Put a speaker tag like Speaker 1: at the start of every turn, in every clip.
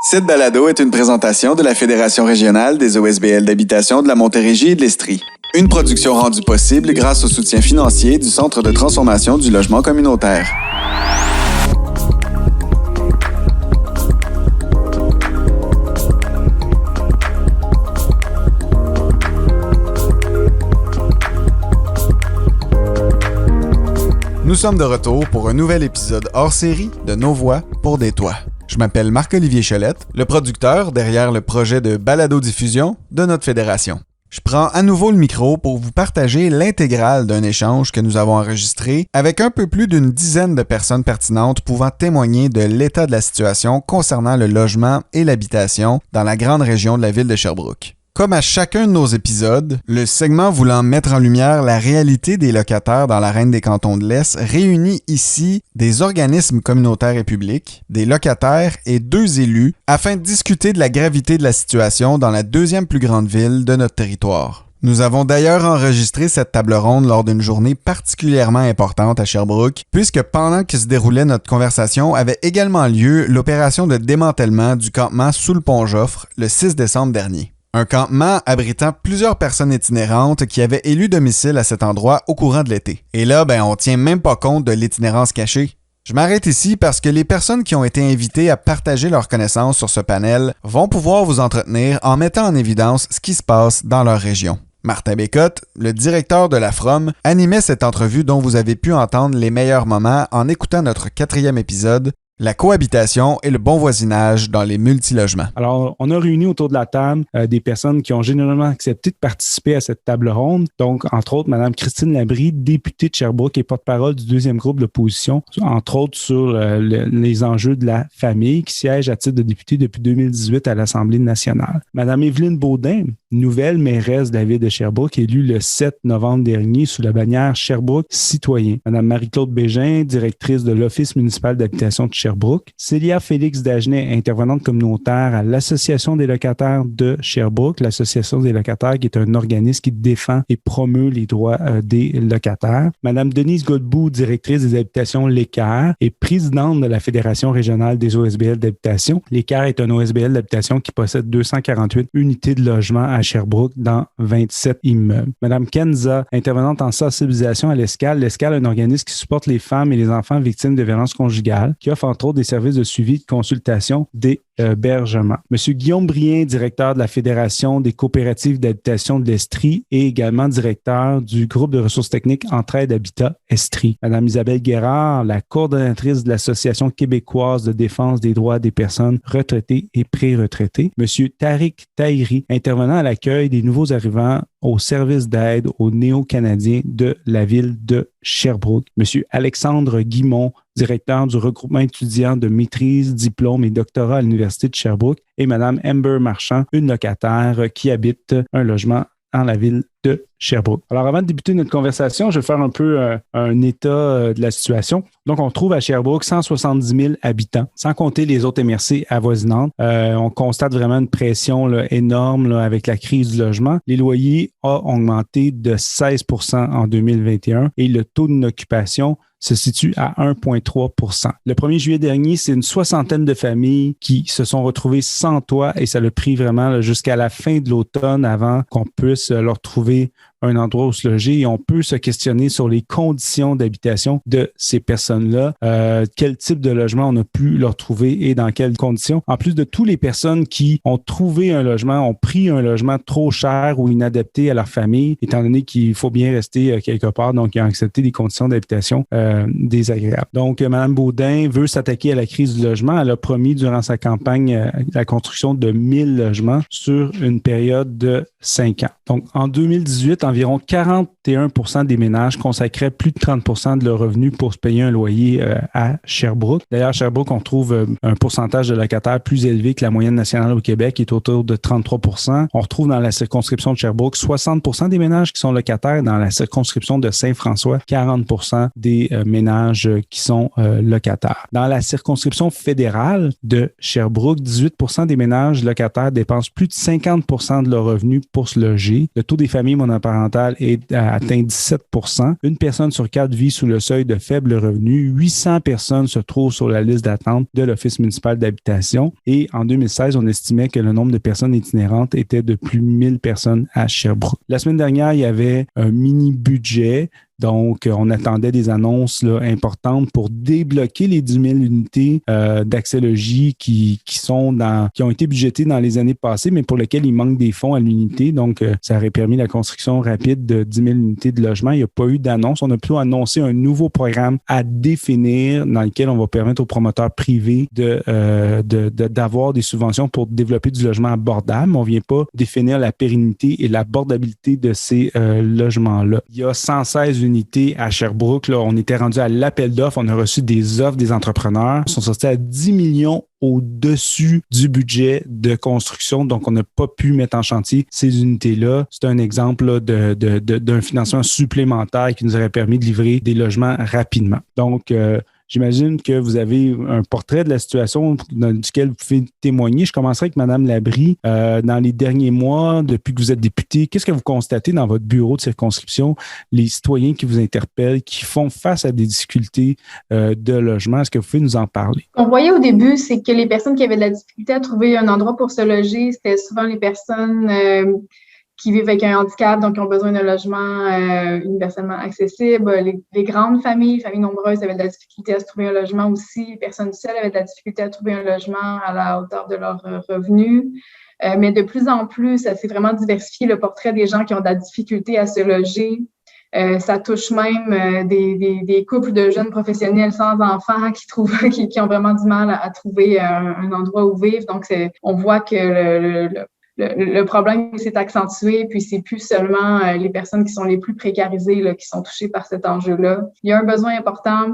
Speaker 1: Cette balado est une présentation de la Fédération régionale des OSBL d'habitation de la Montérégie et de l'Estrie. Une production rendue possible grâce au soutien financier du Centre de transformation du logement communautaire. Nous sommes de retour pour un nouvel épisode hors série de Nos voix pour des toits. Je m'appelle Marc-Olivier Cholette, le producteur derrière le projet de balado-diffusion de notre fédération. Je prends à nouveau le micro pour vous partager l'intégrale d'un échange que nous avons enregistré avec un peu plus d'une dizaine de personnes pertinentes pouvant témoigner de l'état de la situation concernant le logement et l'habitation dans la grande région de la ville de Sherbrooke. Comme à chacun de nos épisodes, le segment voulant mettre en lumière la réalité des locataires dans l'arène des cantons de l'Est réunit ici des organismes communautaires et publics, des locataires et 2 élus afin de discuter de la gravité de la situation dans la 2e plus grande ville de notre territoire. Nous avons d'ailleurs enregistré cette table ronde lors d'une journée particulièrement importante à Sherbrooke, puisque pendant que se déroulait notre conversation avait également lieu l'opération de démantèlement du campement sous le Pont-Joffre le 6 décembre dernier. Un campement abritant plusieurs personnes itinérantes qui avaient élu domicile à cet endroit au courant de l'été. Et là, on tient même pas compte de l'itinérance cachée. Je m'arrête ici parce que les personnes qui ont été invitées à partager leurs connaissances sur ce panel vont pouvoir vous entretenir en mettant en évidence ce qui se passe dans leur région. Martin Bécotte, le directeur de la FROM, animait cette entrevue dont vous avez pu entendre les meilleurs moments en écoutant notre 4e épisode, la cohabitation et le bon voisinage dans les multilogements.
Speaker 2: Alors, on a réuni autour de la table des personnes qui ont généralement accepté de participer à cette table ronde. Donc, entre autres, Mme Christine Labrie, députée de Sherbrooke et porte-parole du 2e groupe d'opposition, entre autres sur les enjeux de la famille, qui siège à titre de députée depuis 2018 à l'Assemblée nationale. Mme Évelyne Baudin, nouvelle mairesse de la ville de Sherbrooke, élue le 7 novembre dernier sous la bannière Sherbrooke Citoyen. Mme Marie-Claude Bégin, directrice de l'Office municipal d'habitation de Sherbrooke. Célia Félix Dagenet, intervenante communautaire à l'Association des locataires de Sherbrooke. L'Association des locataires qui est un organisme qui défend et promeut les droits des locataires. Mme Denise Godbout, directrice des habitations L'Équerre et présidente de la Fédération régionale des OSBL d'habitation. L'Équerre est un OSBL d'habitation qui possède 248 unités de logement à Sherbrooke dans 27 immeubles. Mme Kenza, intervenante en sensibilisation à l'Escale. L'Escale est un organisme qui supporte les femmes et les enfants victimes de violences conjugales, qui offre entre autres des services de suivi, de consultation, d'hébergement. Monsieur Guillaume Brien, directeur de la Fédération des coopératives d'habitation de l'Estrie et également directeur du groupe de ressources techniques Entraide Habitat Estrie. Madame Isabelle Guérard, la coordonnatrice de l'Association québécoise de défense des droits des personnes retraitées et pré-retraitées. Monsieur Tariq Tahiri, intervenant à l'accueil des nouveaux arrivants au service d'aide aux néo-canadiens de la ville de Sherbrooke. Monsieur Alexandre Guimont, directeur du regroupement étudiant de maîtrise, diplôme et doctorat à l'Université de Sherbrooke, et Mme Amber Marchand, une locataire qui habite un logement dans la ville de Sherbrooke. Alors, avant de débuter notre conversation, je vais faire un peu un état de la situation. Donc, on trouve à Sherbrooke 170 000 habitants, sans compter les autres MRC avoisinantes. On constate vraiment une pression énorme avec la crise du logement. Les loyers ont augmenté de 16 % en 2021 et le taux d'occupation se situe à 1,3 %. Le 1er juillet dernier, c'est une 60aine de familles qui se sont retrouvées sans toit et ça l'a pris vraiment jusqu'à la fin de l'automne avant qu'on puisse leur trouver un endroit où se loger et on peut se questionner sur les conditions d'habitation de ces personnes-là, quel type de logement on a pu leur trouver et dans quelles conditions. En plus de toutes les personnes qui ont trouvé un logement, ont pris un logement trop cher ou inadapté à leur famille, étant donné qu'il faut bien rester quelque part, donc ils ont accepté des conditions d'habitation désagréables. Donc, Mme Baudin veut s'attaquer à la crise du logement. Elle a promis durant sa campagne la construction de 1000 logements sur une période de 5 ans. Donc, en 2018, environ 41 % des ménages consacraient plus de 30 % de leurs revenus pour se payer un loyer à Sherbrooke. D'ailleurs, à Sherbrooke, on trouve un pourcentage de locataires plus élevé que la moyenne nationale au Québec, qui est autour de 33 %. On retrouve dans la circonscription de Sherbrooke 60 % des ménages qui sont locataires. Dans la circonscription de Saint-François, 40 % des ménages qui sont locataires. Dans la circonscription fédérale de Sherbrooke, 18 % des ménages locataires dépensent plus de 50 % de leurs revenus pour se loger. Le taux des familles monoparentales parentale atteint 17%. Une personne sur 4 vit sous le seuil de faible revenu. 800 personnes se trouvent sur la liste d'attente de l'Office municipal d'habitation. Et en 2016, on estimait que le nombre de personnes itinérantes était de plus de 1000 personnes à Sherbrooke. La semaine dernière, il y avait un mini-budget. Donc, on attendait des annonces là, importantes pour débloquer les 10 000 unités d'accès logis qui ont été budgétées dans les années passées, mais pour lesquelles il manque des fonds à l'unité. Donc, ça aurait permis la construction rapide de 10 000 unités de logement. Il n'y a pas eu d'annonce. On a plutôt annoncé un nouveau programme à définir dans lequel on va permettre aux promoteurs privés d'avoir des subventions pour développer du logement abordable. Mais on ne vient pas définir la pérennité et l'abordabilité de ces logements-là. Il y a 116 unités à Sherbrooke. Là, on était rendu à l'appel d'offres. On a reçu des offres des entrepreneurs. Ils sont sortis à 10 millions au-dessus du budget de construction. Donc, on n'a pas pu mettre en chantier ces unités-là. C'est un exemple là, d'un financement supplémentaire qui nous aurait permis de livrer des logements rapidement. Donc, j'imagine que vous avez un portrait de la situation duquel vous pouvez témoigner. Je commencerai avec Mme Labrie. Dans les derniers mois, depuis que vous êtes députée, qu'est-ce que vous constatez dans votre bureau de circonscription, les citoyens qui vous interpellent, qui font face à des difficultés de logement? Est-ce que vous pouvez nous en parler?
Speaker 3: Ce qu'on voyait au début, c'est que les personnes qui avaient de la difficulté à trouver un endroit pour se loger, c'était souvent les personnes qui vivent avec un handicap, donc qui ont besoin d'un logement universellement accessible. Les grandes familles nombreuses avaient de la difficulté à se trouver un logement aussi. Les personnes seules avaient de la difficulté à trouver un logement à la hauteur de leurs revenus. Mais de plus en plus, ça s'est vraiment diversifié le portrait des gens qui ont de la difficulté à se loger. Ça touche même des couples de jeunes professionnels sans enfants qui ont vraiment du mal à trouver un endroit où vivre. Donc, on voit que le problème s'est accentué, puis c'est plus seulement les personnes qui sont les plus précarisées là, qui sont touchées par cet enjeu-là. Il y a un besoin important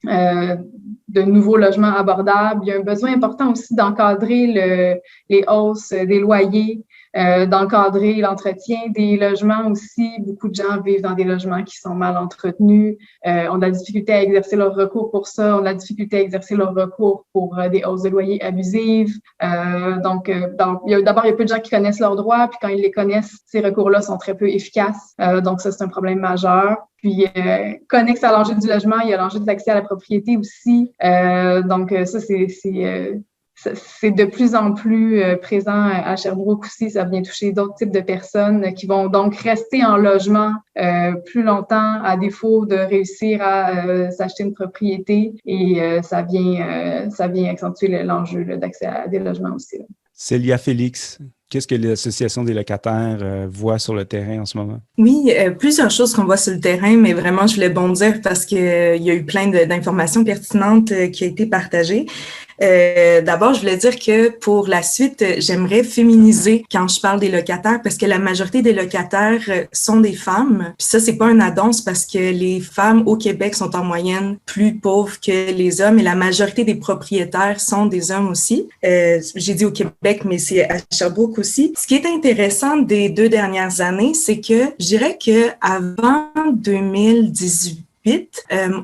Speaker 3: de nouveaux logements abordables. Il y a un besoin important aussi d'encadrer les hausses des loyers, d'encadrer l'entretien des logements aussi. Beaucoup de gens vivent dans des logements qui sont mal entretenus. On a de la difficulté à exercer leur recours pour ça. On a de la difficulté à exercer leur recours pour des hausses de loyers abusives. D'abord, il y a peu de gens qui connaissent leurs droits, puis quand ils les connaissent, ces recours-là sont très peu efficaces. Donc ça, c'est un problème majeur. Puis, connexe à l'enjeu du logement, il y a l'enjeu de l'accès à la propriété aussi. Donc ça, c'est de plus en plus présent à Sherbrooke aussi. Ça vient toucher d'autres types de personnes qui vont donc rester en logement plus longtemps à défaut de réussir à s'acheter une propriété. Et ça vient accentuer l'enjeu d'accès à des logements aussi. Là.
Speaker 2: Célia Félix, qu'est-ce que l'Association des locataires voit sur le terrain en ce moment?
Speaker 4: Oui, plusieurs choses qu'on voit sur le terrain, mais vraiment, je voulais bondir parce qu'il y a eu plein d'informations pertinentes qui ont été partagées. D'abord, je voulais dire que pour la suite, j'aimerais féminiser quand je parle des locataires parce que la majorité des locataires sont des femmes. Puis ça, c'est pas un addon, c'est parce que les femmes au Québec sont en moyenne plus pauvres que les hommes et la majorité des propriétaires sont des hommes aussi. J'ai dit au Québec, mais c'est à Sherbrooke aussi. Ce qui est intéressant des 2 dernières années, c'est que je dirais que avant 2018,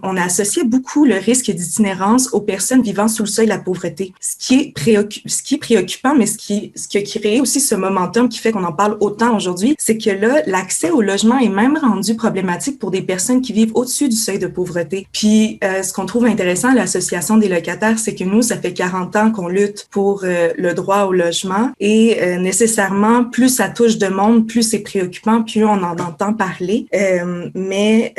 Speaker 4: on a associé beaucoup le risque d'itinérance aux personnes vivant sous le seuil de la pauvreté. Ce qui est préoccupant, mais ce qui a créé aussi ce momentum qui fait qu'on en parle autant aujourd'hui, c'est que là, l'accès au logement est même rendu problématique pour des personnes qui vivent au-dessus du seuil de pauvreté. Puis, ce qu'on trouve intéressant à l'Association des locataires, c'est que nous, ça fait 40 ans qu'on lutte pour le droit au logement et nécessairement, plus ça touche de monde, plus c'est préoccupant, plus on en entend parler. Mais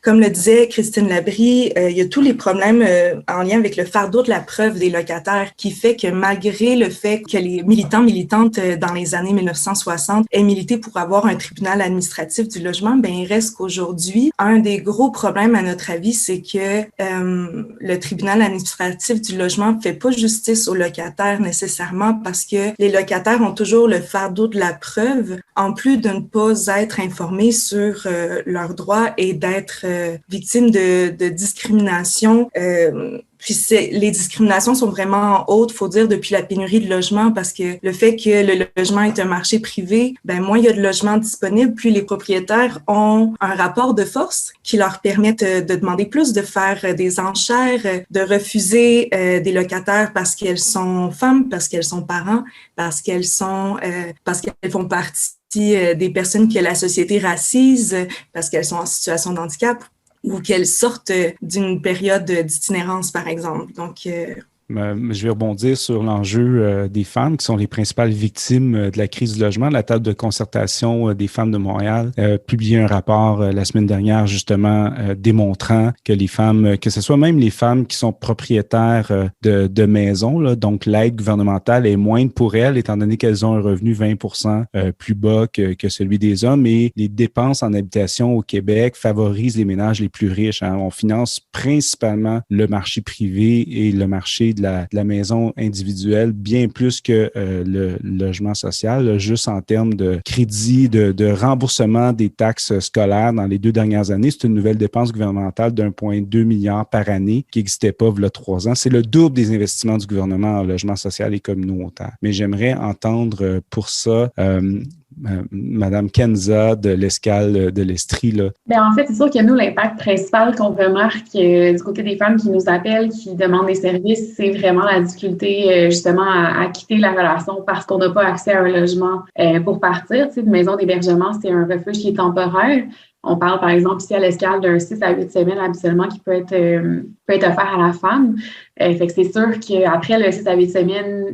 Speaker 4: comme le disait Christine Labrie, il y a tous les problèmes en lien avec le fardeau de la preuve des locataires qui fait que malgré le fait que les militantes dans les années 1960 aient milité pour avoir un tribunal administratif du logement, ben il reste qu'aujourd'hui, un des gros problèmes à notre avis, c'est que le tribunal administratif du logement ne fait pas justice aux locataires nécessairement parce que les locataires ont toujours le fardeau de la preuve en plus de ne pas être informés sur leurs droits et d'être victimes de discrimination. Puis les discriminations sont vraiment hautes, faut dire, depuis la pénurie de logements, parce que le fait que le logement est un marché privé, ben moins il y a de logements disponibles, plus les propriétaires ont un rapport de force qui leur permettent de demander plus, de faire des enchères, de refuser des locataires parce qu'elles sont femmes, parce qu'elles sont parents, parce qu'elles font partie des personnes que la société racise, parce qu'elles sont en situation de handicap ou qu'elles sortent d'une période d'itinérance, par exemple. Donc,
Speaker 2: je vais rebondir sur l'enjeu des femmes qui sont les principales victimes de la crise du logement. La table de concertation des femmes de Montréal a publié un rapport la semaine dernière justement démontrant que les femmes, que ce soit même les femmes qui sont propriétaires de maisons, là, donc l'aide gouvernementale est moindre pour elles étant donné qu'elles ont un revenu 20% plus bas que celui des hommes et les dépenses en habitation au Québec favorisent les ménages les plus riches. Hein. On finance principalement le marché privé et le marché de la maison individuelle bien plus que le logement social, là, juste en termes de crédit, de remboursement des taxes scolaires dans les 2 dernières années. C'est une nouvelle dépense gouvernementale d'1,2 milliard par année qui n'existait pas il y a 3 ans. C'est le double des investissements du gouvernement en logement social et communautaire. Mais j'aimerais entendre pour ça Madame Kenza de l'Escale de l'Estrie. Là.
Speaker 5: Bien, en fait, c'est sûr que nous, l'impact principal qu'on remarque du côté des femmes qui nous appellent, qui demandent des services, c'est vraiment la difficulté justement à quitter la relation parce qu'on n'a pas accès à un logement pour partir. Tu sais, une maison d'hébergement, c'est un refuge qui est temporaire. On parle, par exemple, ici à l'Escale d'un 6 à 8 semaines habituellement qui peut être offert à la femme. Fait que c'est sûr qu'après le 6 à 8 semaines,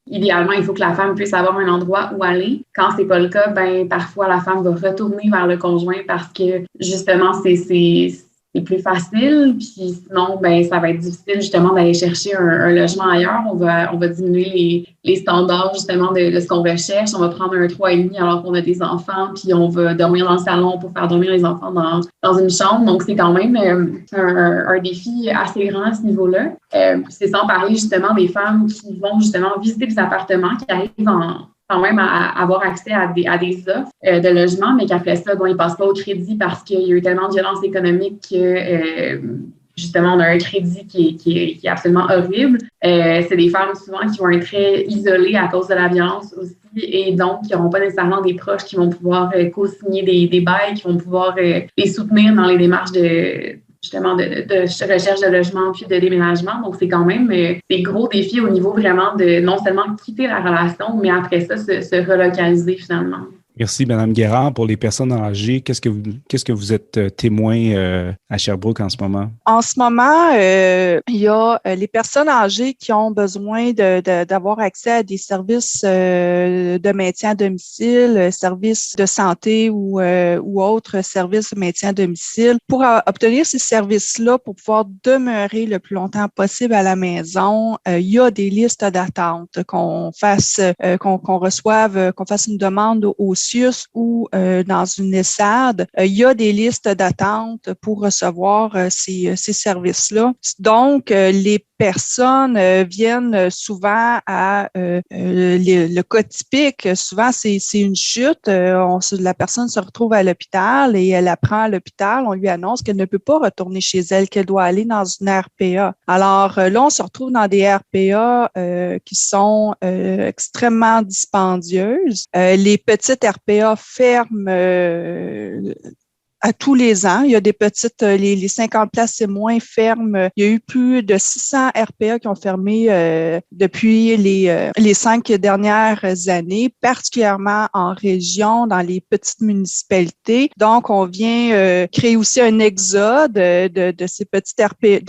Speaker 5: idéalement, il faut que la femme puisse avoir un endroit où aller. Quand c'est pas le cas, ben parfois la femme va retourner vers le conjoint parce que justement c'est plus facile. Puis sinon, ben ça va être difficile justement d'aller chercher un logement ailleurs. On va diminuer les standards justement de ce qu'on recherche. On va prendre un 3,5 alors qu'on a des enfants, puis on va dormir dans le salon pour faire dormir les enfants dans une chambre. Donc c'est quand même un défi assez grand à ce niveau-là. C'est sans parler justement des femmes qui vont justement visiter des appartements, qui arrivent quand même à avoir accès à des offres de logement, mais qu'après ça, bon, ils ne passent pas au crédit parce qu'il y a eu tellement de violence économique que justement, on a un crédit qui est absolument horrible. C'est des femmes souvent qui vont être très isolées à cause de la violence aussi et donc qui n'auront pas nécessairement des proches qui vont pouvoir co-signer des bails, qui vont pouvoir les soutenir dans les démarches de recherche de logement puis de déménagement. Donc, c'est quand même des gros défis au niveau vraiment de non seulement quitter la relation, mais après ça, se relocaliser finalement.
Speaker 2: Merci, Mme Guérard. Pour les personnes âgées, qu'est-ce que vous êtes témoin à Sherbrooke en ce moment?
Speaker 6: En ce moment, il y a les personnes âgées qui ont besoin d'avoir accès à des services de maintien à domicile, services de santé ou autres services de maintien à domicile. Pour obtenir ces services-là, pour pouvoir demeurer le plus longtemps possible à la maison, il y a des listes d'attente qu'on fasse une demande au CIUS ou dans une ESAD, il y a des listes d'attente pour recevoir ces services-là. Donc, les personnes viennent souvent à le cas typique. Souvent, c'est une chute. La personne se retrouve à l'hôpital et elle apprend à l'hôpital. On lui annonce qu'elle ne peut pas retourner chez elle, qu'elle doit aller dans une RPA. Alors là, on se retrouve dans des RPA qui sont extrêmement dispendieuses. Les petites RPA ferment à tous les ans. Il y a des petites, les 50 places, c'est moins ferme. Il y a eu plus de 600 RPA qui ont fermé depuis les 5 dernières années, particulièrement en région, dans les petites municipalités. Donc, on vient créer aussi un exode de ces petites RPA,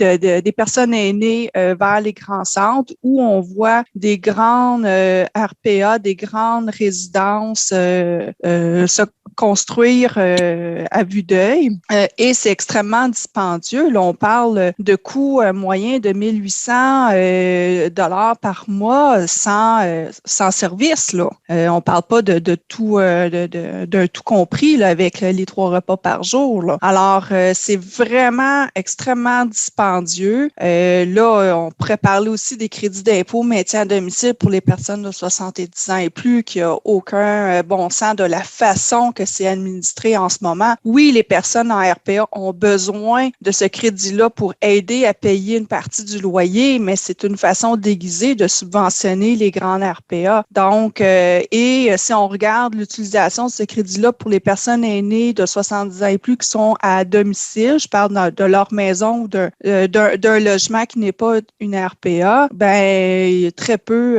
Speaker 6: des personnes aînées vers les grands centres où on voit des grandes RPA, des grandes résidences se construire à vue d'œil et c'est extrêmement dispendieux. Là, on parle de coûts moyens de 1 800 $ par mois sans service. Là. On parle pas de tout d'un tout compris là, avec les 3 repas par jour. Là. Alors, c'est vraiment extrêmement dispendieux. Là, on pourrait parler aussi des crédits d'impôt maintien à domicile pour les personnes de 70 ans et plus qui n'ont aucun bon sens de la façon que c'est administré en ce moment. Oui, les personnes en RPA ont besoin de ce crédit-là pour aider à payer une partie du loyer, mais c'est une façon déguisée de subventionner les grandes RPA. Donc, si on regarde l'utilisation de ce crédit-là pour les personnes aînées de 70 ans et plus qui sont à domicile, je parle de leur maison ou d'un logement qui n'est pas une RPA, ben très peu,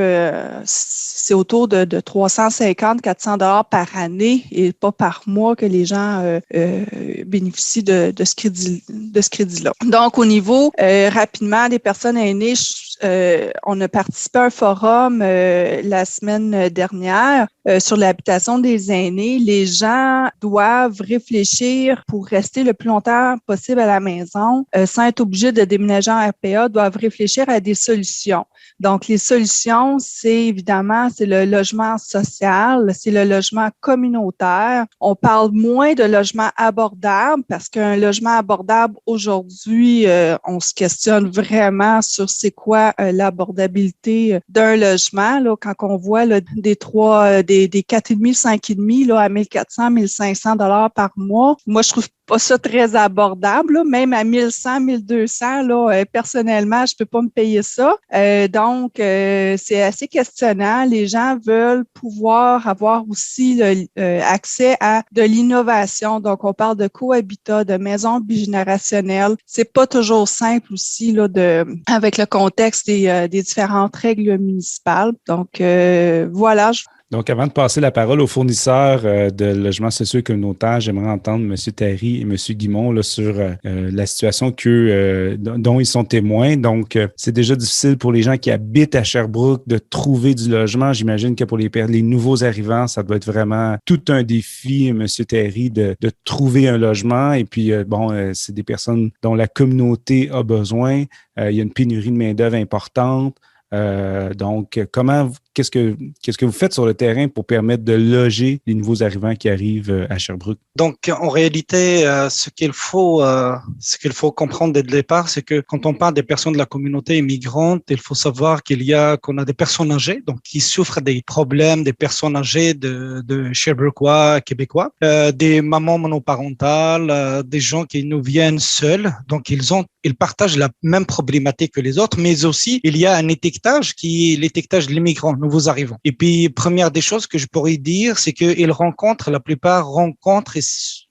Speaker 6: c'est autour de 350-400 $ par année et pas par mois que les gens bénéficient de ce crédit-là. Donc, au niveau rapidement des personnes aînées, on a participé à un forum la semaine dernière sur l'habitation des aînés. Les gens doivent réfléchir pour rester le plus longtemps possible à la maison sans être obligés de déménager en RPA, doivent réfléchir à des solutions. Donc, les solutions, c'est le logement social, c'est le logement communautaire. On parle moins de logement abordable parce qu'un logement abordable aujourd'hui, on se questionne vraiment sur c'est quoi l'abordabilité d'un logement. Là, quand on voit là, des 4,5, 5,5 là, à 1 400, 1 500 $ par mois, moi, je trouve pas ça très abordable, là. Même à 1 100, 1 200, là, personnellement, je peux pas me payer ça. Donc, c'est assez questionnant. Les gens veulent pouvoir avoir aussi accès à de l'innovation. Donc, on parle de cohabitat, de maisons bigénérationnelles. C'est pas toujours simple aussi là, avec le contexte des différentes règles municipales. Donc, voilà.
Speaker 2: Donc, avant de passer la parole aux fournisseurs de logements sociaux et communautaires, j'aimerais entendre M. Terry et M. Guimond là, sur la situation dont ils sont témoins. Donc, c'est déjà difficile pour les gens qui habitent à Sherbrooke de trouver du logement. J'imagine que pour les nouveaux arrivants, ça doit être vraiment tout un défi, M. Terry, de trouver un logement. Et puis, c'est des personnes dont la communauté a besoin. Il y a une pénurie de main-d'œuvre importante. Donc, qu'est-ce que vous faites sur le terrain pour permettre de loger les nouveaux arrivants qui arrivent à Sherbrooke?
Speaker 7: Donc, en réalité, ce qu'il faut comprendre dès le départ, c'est que quand on parle des personnes de la communauté immigrante, il faut savoir qu'on a des personnes âgées, donc qui souffrent des problèmes des personnes âgées de Sherbrookeois, québécois, des mamans monoparentales, des gens qui nous viennent seuls, donc ils partagent la même problématique que les autres, mais aussi il y a un étiquetage qui est l'étiquetage de l'immigrant, nouveaux arrivants. Et puis, première des choses que je pourrais dire, c'est la plupart rencontrent, et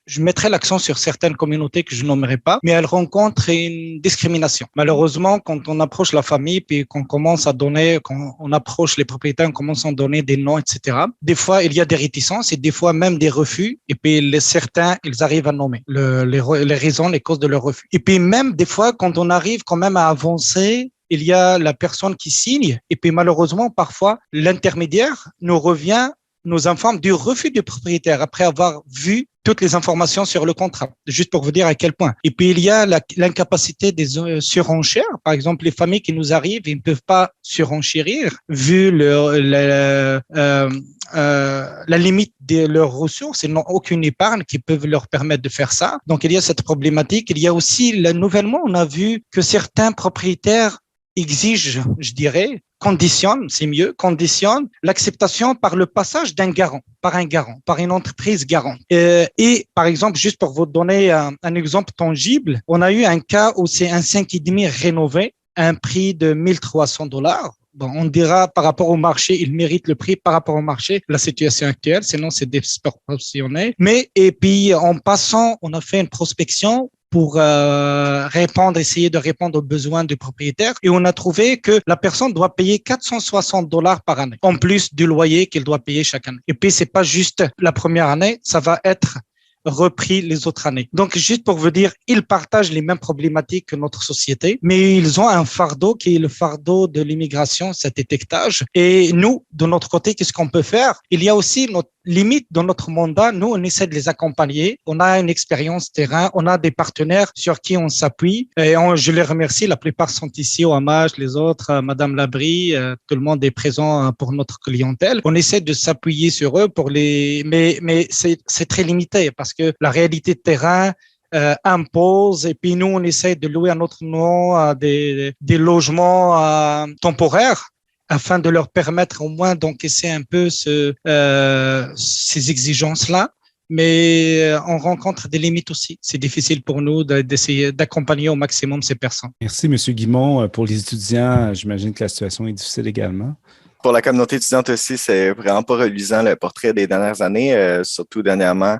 Speaker 7: je mettrai l'accent sur certaines communautés que je nommerai pas, mais elles rencontrent une discrimination. Malheureusement, quand on approche la famille, puis quand on approche les propriétaires, on commence à donner des noms, etc. Des fois, il y a des réticences et des fois même des refus. Et puis, certains, ils arrivent à nommer les raisons, les causes de leur refus. Et puis, même des fois, quand on arrive quand même à avancer, il y a la personne qui signe. Et puis, malheureusement, parfois, l'intermédiaire nous informe du refus du propriétaire après avoir vu toutes les informations sur le contrat, juste pour vous dire à quel point. Et puis, il y a l'incapacité des surenchères. Par exemple, les familles qui nous arrivent, ils ne peuvent pas surenchérir vu la limite de leurs ressources. Ils n'ont aucune épargne qui peut leur permettre de faire ça. Donc, il y a cette problématique. Il y a aussi, nouvellement, on a vu que certains propriétaires exigent, je dirais, conditionnent l'acceptation par le passage par une entreprise garante. Et par exemple, juste pour vous donner un exemple tangible, on a eu un cas où c'est un 5,5 rénové à un prix de 1 300 $. Bon, on dira par rapport au marché, il mérite le prix par rapport au marché, la situation actuelle, sinon c'est disproportionné. Et puis en passant, on a fait une prospection pour essayer de répondre aux besoins du propriétaire. Et on a trouvé que la personne doit payer 460 $ par année, en plus du loyer qu'elle doit payer chaque année. Et puis, c'est pas juste la première année, ça va être repris les autres années. Donc, juste pour vous dire, ils partagent les mêmes problématiques que notre société, mais ils ont un fardeau qui est le fardeau de l'immigration, cet étiquetage. Et nous, de notre côté, qu'est-ce qu'on peut faire? Il y a aussi notre limite dans notre mandat. Nous, on essaie de les accompagner. On a une expérience terrain. On a des partenaires sur qui on s'appuie. Et je les remercie. La plupart sont ici au Hamage, les autres, Madame Labrie, tout le monde est présent pour notre clientèle. On essaie de s'appuyer sur eux mais c'est très limité parce que la réalité de terrain impose, et puis nous, on essaie de louer à notre nom des logements temporaires afin de leur permettre au moins d'encaisser un peu ces exigences-là. mais on rencontre des limites aussi. C'est difficile pour nous d'essayer d'accompagner au maximum ces personnes.
Speaker 2: Merci, M. Guimond. Pour les étudiants, j'imagine que la situation est difficile également.
Speaker 8: Pour la communauté étudiante aussi, c'est vraiment pas reluisant le portrait des dernières années, surtout dernièrement.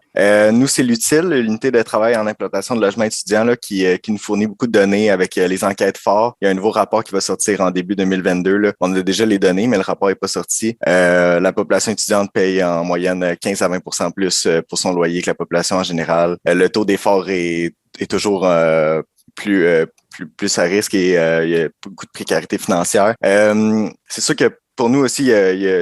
Speaker 8: Nous, c'est l'UTIL, l'unité de travail en implantation de logements étudiants, là, qui nous fournit beaucoup de données avec les enquêtes fortes. Il y a un nouveau rapport qui va sortir en début 2022. Là. On a déjà les données, mais le rapport n'est pas sorti. La population étudiante paye en moyenne 15 à 20% plus pour son loyer que la population en général. Le taux d'effort est toujours plus à risque et il y a beaucoup de précarité financière. C'est sûr que pour nous aussi,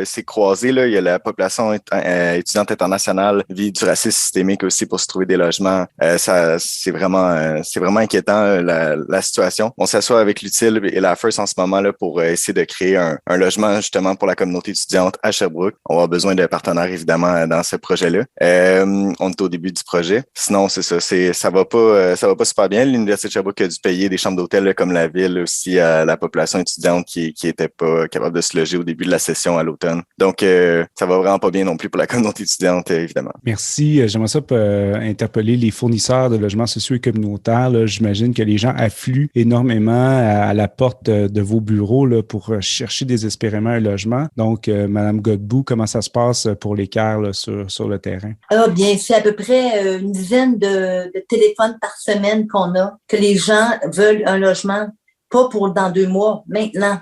Speaker 8: c'est croisé. Là. Il y a la population étudiante internationale vit du racisme systémique aussi pour se trouver des logements. C'est vraiment inquiétant la situation. On s'assoit avec l'UTIL et la FIRST en ce moment là pour essayer de créer un logement justement pour la communauté étudiante à Sherbrooke. On va avoir besoin de partenaires évidemment dans ce projet-là. On est au début du projet. Sinon, c'est ça. Ça va pas super bien. L'Université de Sherbrooke a dû payer des chambres d'hôtel là, comme la ville aussi à la population étudiante qui était pas capable de se loger au début de la session à l'automne. Donc, ça va vraiment pas bien non plus pour la communauté étudiante, évidemment.
Speaker 2: Merci. J'aimerais ça interpeller les fournisseurs de logements sociaux et communautaires. Là. J'imagine que les gens affluent énormément à la porte de vos bureaux là, pour chercher désespérément un logement. Donc, Mme Godbout, comment ça se passe pour l'équerre là, sur le terrain?
Speaker 9: Ah, bien, c'est à peu près une dizaine de téléphones par semaine qu'on a, que les gens veulent un logement, pas pour dans 2 mois, maintenant.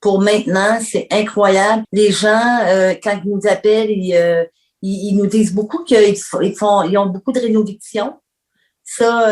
Speaker 9: Pour maintenant, c'est incroyable. Les gens, quand ils nous appellent, ils nous disent beaucoup ils ont beaucoup de rénovictions. Ça,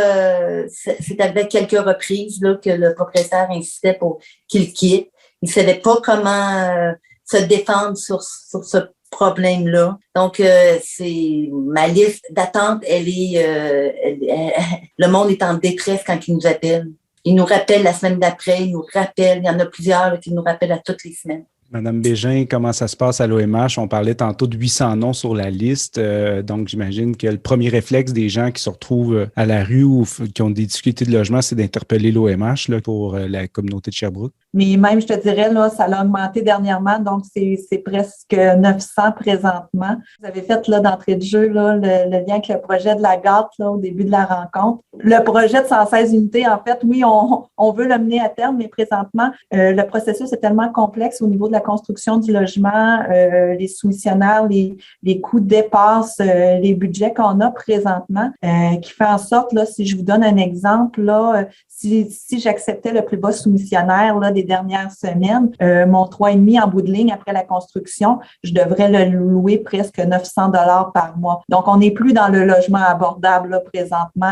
Speaker 9: c'est avec quelques reprises là, que le propriétaire insistait pour qu'il quitte. Il ne savait pas comment se défendre sur ce problème-là. Donc, c'est ma liste d'attente, le monde est en détresse quand ils nous appellent. Ils nous rappellent la semaine d'après, ils nous rappellent. Il y en a plusieurs là, qui nous rappellent à toutes les semaines.
Speaker 2: Madame Bégin, comment ça se passe à l'OMH? On parlait tantôt de 800 noms sur la liste. Donc, j'imagine que le premier réflexe des gens qui se retrouvent à la rue ou qui ont des difficultés de logement, c'est d'interpeller l'OMH là, pour la communauté de Sherbrooke.
Speaker 10: Mais même, je te dirais, là, ça a augmenté dernièrement, donc c'est presque 900 présentement. Vous avez fait là, d'entrée de jeu là, le lien avec le projet de la gâte là, au début de la rencontre. Le projet de 116 unités, en fait, oui, on veut le mener à terme, mais présentement, le processus est tellement complexe au niveau de la construction du logement, les soumissionnaires, les coûts dépassent les budgets qu'on a présentement, qui fait en sorte, là, si je vous donne un exemple, là, si j'acceptais le plus bas soumissionnaire là, des dernières semaines, mon 3,5 en bout de ligne après la construction, je devrais le louer presque 900 $ par mois. Donc, on n'est plus dans le logement abordable là, présentement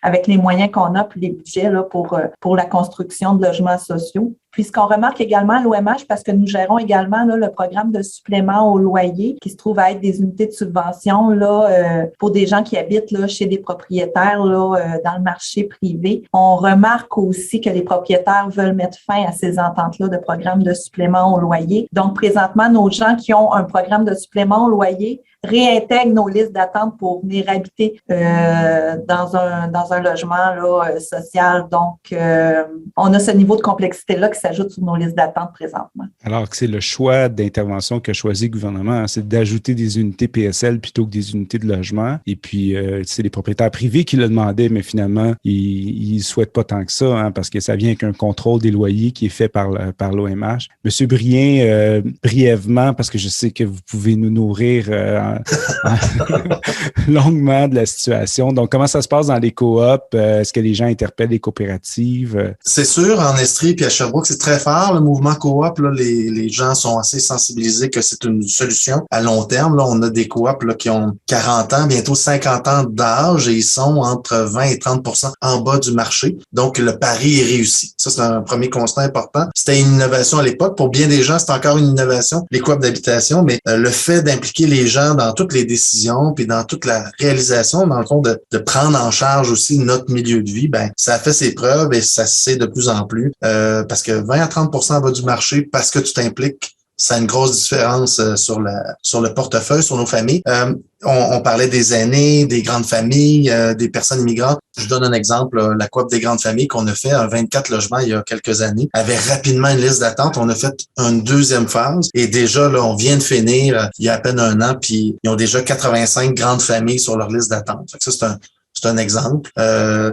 Speaker 10: avec les moyens qu'on a puis les budgets là, pour la construction de logements sociaux. Puis, ce qu'on remarque également à l'OMH, parce que nous gérons également là, le programme de supplément au loyer qui se trouve à être des unités de subvention là, pour des gens qui habitent là, chez des propriétaires là, dans le marché privé. On remarque aussi que les propriétaires veulent mettre fin à ces ententes-là de programme de supplément au loyer. Donc, présentement, nos gens qui ont un programme de supplément au loyer réintègrent nos listes d'attente pour venir habiter dans un logement là, social. Donc, on a ce niveau de complexité-là qui s'ajoute sur nos listes d'attente présentement.
Speaker 2: Alors que c'est le choix d'intervention qu'a choisi le gouvernement, hein, c'est d'ajouter des unités PSL plutôt que des unités de logement. Et puis, c'est les propriétaires privés qui le demandaient, mais finalement, ils ne souhaitent pas tant que ça, hein, parce que ça vient avec un contrôle des loyers qui est fait par l'OMH. Monsieur Brien, brièvement, parce que je sais que vous pouvez nous nourrir longuement de la situation. Donc, comment ça se passe dans les coops? Est-ce que les gens interpellent les coopératives?
Speaker 11: C'est sûr, en Estrie puis à Sherbrooke, c'est très fort, le mouvement coop. Là, les gens sont assez sensibilisés que c'est une solution à long terme. Là, on a des coops là, qui ont 40 ans, bientôt 50 ans d'âge et ils sont entre 20 et 30% en bas du marché. Donc, le pari est réussi. Ça, c'est un premier constat important. C'était une innovation à l'époque. Pour bien des gens, c'est encore une innovation, les coops d'habitation, mais le fait d'impliquer les gens dans toutes les décisions puis dans toute la réalisation, dans le fond, de prendre en charge aussi notre milieu de vie, ben ça a fait ses preuves et ça se sait de plus en plus parce que 20 à 30% en bas du marché parce que tu t'impliques ça a une grosse différence sur le portefeuille, sur nos familles. On parlait des aînés, des grandes familles, des personnes immigrantes. Je donne un exemple, la coop des grandes familles qu'on a fait, un 24 logements il y a quelques années, avait rapidement une liste d'attente. On a fait une deuxième phase et déjà, là, on vient de finir il y a à peine un an, puis ils ont déjà 85 grandes familles sur leur liste d'attente. Fait que ça, c'est un exemple.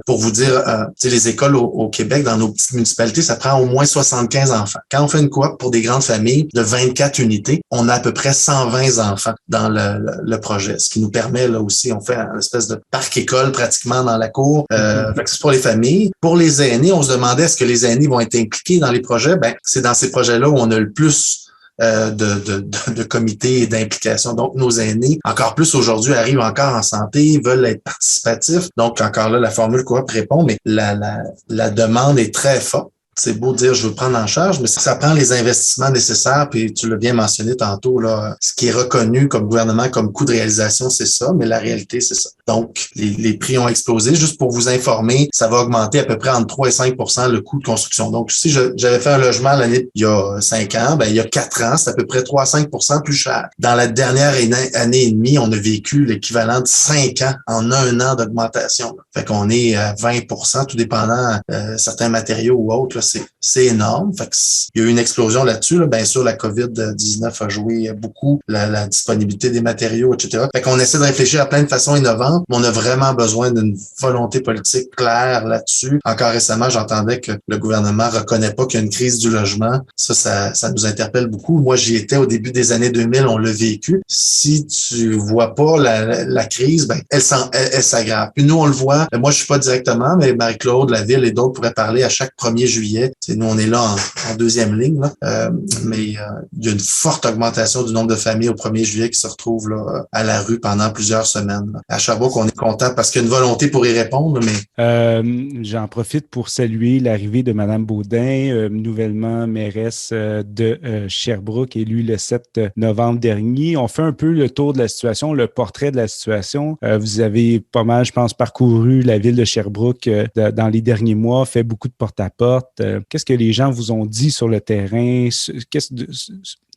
Speaker 11: Pour vous dire, les écoles au Québec, dans nos petites municipalités, ça prend au moins 75 enfants. Quand on fait une coop pour des grandes familles de 24 unités, on a à peu près 120 enfants dans le projet, ce qui nous permet, là aussi, on fait une espèce de parc-école pratiquement dans la cour. Fait que c'est pour les familles. Pour les aînés, on se demandait est-ce que les aînés vont être impliqués dans les projets? Ben, c'est dans ces projets-là où on a le plus de comités et d'implication. Donc, nos aînés, encore plus aujourd'hui, arrivent encore en santé, veulent être participatifs. Donc, encore là, la formule coop répond, mais la demande est très forte. C'est beau de dire je veux prendre en charge, mais ça prend les investissements nécessaires, puis tu l'as bien mentionné tantôt, là, ce qui est reconnu comme gouvernement comme coût de réalisation, c'est ça, mais la réalité, c'est ça. Donc, les prix ont explosé. Juste pour vous informer, ça va augmenter à peu près entre 3 et 5 % le coût de construction. Donc, si j'avais fait un logement il y a 5 ans, ben il y a 4 ans, c'est à peu près 3 à 5 % plus cher. Dans la dernière année et demie, on a vécu l'équivalent de 5 ans en un an d'augmentation. Fait qu'on est à 20 %, tout dépendant certains matériaux ou autres, là, c'est énorme. Fait que il y a eu une explosion là-dessus. Là. Bien sûr, la COVID-19 a joué beaucoup, la disponibilité des matériaux, etc. Fait qu'on essaie de réfléchir à plein de façons innovantes, mais on a vraiment besoin d'une volonté politique claire là-dessus. Encore récemment, j'entendais que le gouvernement reconnaît pas qu'il y a une crise du logement. Ça nous interpelle beaucoup. Moi, j'y étais au début des années 2000, on l'a vécu. Si tu vois pas la crise, ben elle s'aggrave. Puis nous, on le voit. Moi, je suis pas directement, mais Marie-Claude, la ville et d'autres pourraient parler à chaque 1er juillet. Nous, on est là en deuxième ligne, là. Mais il y a une forte augmentation du nombre de familles au 1er juillet qui se retrouvent là, à la rue pendant plusieurs semaines. Là. À Sherbrooke, on est content parce qu'il y a une volonté pour y répondre, mais...
Speaker 2: J'en profite pour saluer l'arrivée de Mme Baudin, nouvellement mairesse de Sherbrooke, élue le 7 novembre dernier. On fait un peu le tour de la situation, le portrait de la situation. Vous avez pas mal, je pense, parcouru la ville de Sherbrooke dans les derniers mois, fait beaucoup de porte-à-porte. Qu'est-ce que les gens vous ont dit sur le terrain?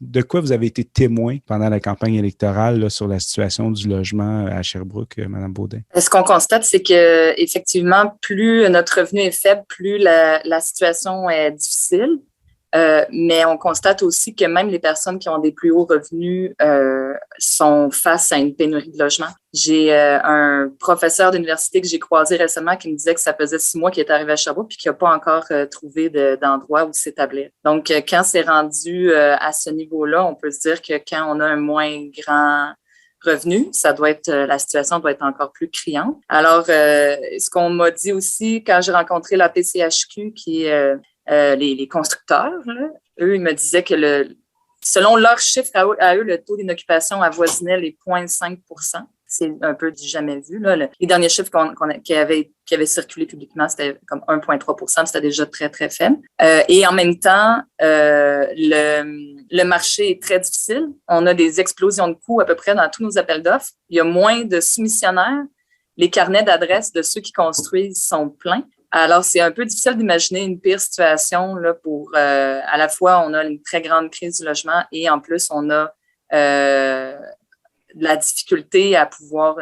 Speaker 2: De quoi vous avez été témoin pendant la campagne électorale là, sur la situation du logement à Sherbrooke, Mme Baudin?
Speaker 12: Ce qu'on constate, c'est que effectivement, plus notre revenu est faible, plus la situation est difficile. Mais on constate aussi que même les personnes qui ont des plus hauts revenus sont face à une pénurie de logement. J'ai un professeur d'université que j'ai croisé récemment qui me disait que ça faisait 6 mois qu'il est arrivé à Sherbrooke puis qu'il n'a pas encore trouvé d'endroit où s'établir. Donc, quand c'est rendu à ce niveau-là, on peut se dire que quand on a un moins grand revenu, la situation doit être encore plus criante. Alors, ce qu'on m'a dit aussi quand j'ai rencontré la PCHQ, qui est les constructeurs, là, eux, ils me disaient que selon leurs chiffres à eux, le taux d'inoccupation avoisinait les 0,5 %. C'est un peu du jamais vu. Là. Les derniers chiffres qui avaient circulé publiquement, c'était comme 1,3 %. C'était déjà très, très faible. Et en même temps, le marché est très difficile. On a des explosions de coûts à peu près dans tous nos appels d'offres. Il y a moins de soumissionnaires. Les carnets d'adresses de ceux qui construisent sont pleins. Alors, c'est un peu difficile d'imaginer une pire situation là, pour à la fois, on a une très grande crise du logement et en plus, on a de la difficulté à pouvoir,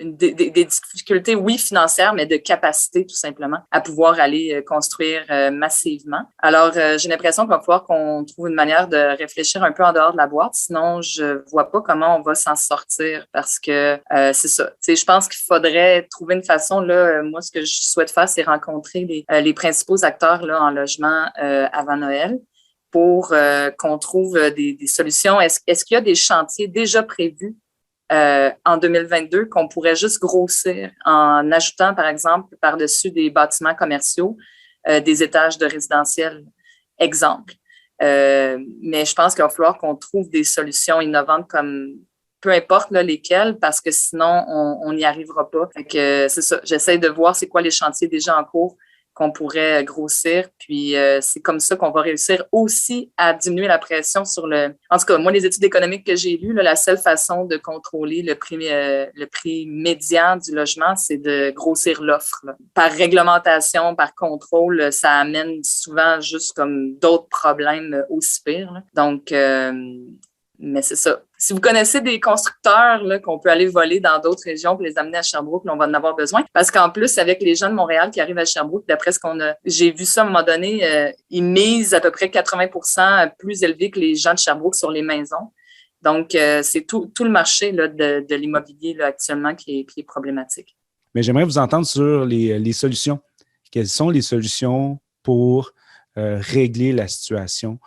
Speaker 12: des difficultés, oui, financières, mais de capacité, tout simplement, à pouvoir aller construire massivement. Alors, j'ai l'impression qu'il va falloir qu'on trouve une manière de réfléchir un peu en dehors de la boîte, sinon je vois pas comment on va s'en sortir parce que c'est ça. Tu sais, je pense qu'il faudrait trouver une façon, là, moi, ce que je souhaite faire, c'est rencontrer les principaux acteurs là, en logement avant Noël pour qu'on trouve des solutions. Est-ce qu'il y a des chantiers déjà prévus en 2022 qu'on pourrait juste grossir en ajoutant, par exemple, par-dessus des bâtiments commerciaux, des étages de résidentiel, exemple. Mais je pense qu'il va falloir qu'on trouve des solutions innovantes comme peu importe là, lesquelles, parce que sinon, on n'y arrivera pas. Fait que c'est ça. J'essaie de voir c'est quoi les chantiers déjà en cours qu'on pourrait grossir. Puis c'est comme ça qu'on va réussir aussi à diminuer la pression sur En tout cas, moi, les études économiques que j'ai lues, là, la seule façon de contrôler le prix médian du logement, c'est de grossir l'offre. Là. Par réglementation, par contrôle, ça amène souvent juste comme d'autres problèmes aussi pires. Là. Donc, mais c'est ça. Si vous connaissez des constructeurs là, qu'on peut aller voler dans d'autres régions pour les amener à Sherbrooke, là, on va en avoir besoin. Parce qu'en plus, avec les gens de Montréal qui arrivent à Sherbrooke, d'après ce j'ai vu ça à un moment donné, ils misent à peu près 80% plus élevé que les gens de Sherbrooke sur les maisons. Donc, c'est tout le marché là, de l'immobilier là, actuellement qui est problématique.
Speaker 2: Mais j'aimerais vous entendre sur les solutions. Quelles sont les solutions pour régler la situation?